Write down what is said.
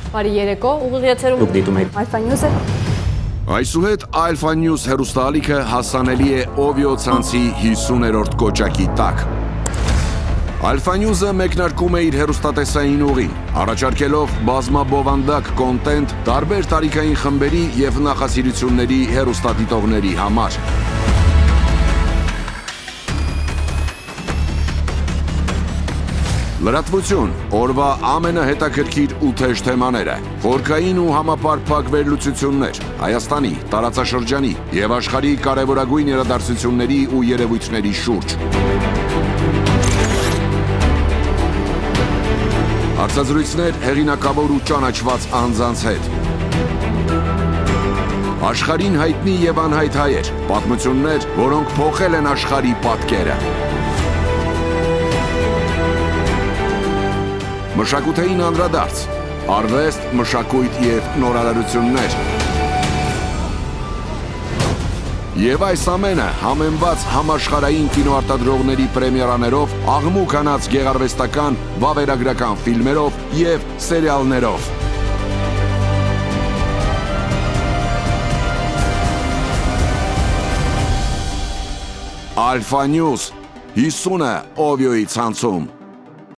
Բարի երեկո, ուղիղ եթերում Դուք դիտում եք Alpha News-ը։ Այսուհետ Alpha News հեռուստաալիքը հասանելի է Ovio ցանցի 50-րդ կոճակի տակ։ Alpha News-ը մեկնարկում է իր հեռուստատեսային ուղին, առաջարկելով բազմաբովանդակ կոնտենտ տարբեր տարիքային խմբերի եւ նախասիրությունների հեռուստադիտողների համար։ Լրատվություն, օրվա ամենահետաքրքիր ու թեժ թեմաները, խորքային ու համապարփակ վերլուծություններ, Հայաստանի, տարածաշրջանի եւ աշխարհի կարևորագույն իրադարձությունների ու երևույթների շուրջ։ Հարցազրույցներ հեղինակավոր ու ճանաչված անձանց հետ։ Աշխարհին հայտնի եւ անհայտ հայեր, պատմություններ, որոնք փոխել են աշխարհի պատկերը։ Մշակութային անդրադարձ, արվեստ, մշակույթ եւ նորարարություններ։ Եվ այս ամենը համեմված համաշխարհային կինոարտադրողների պրեմիերաներով, աղմուկ անած գեղարվեստական, վավերագրական ֆիլմերով եւ սերիալներով։ Alpha News 50-ը Ovio-ի ցանցում։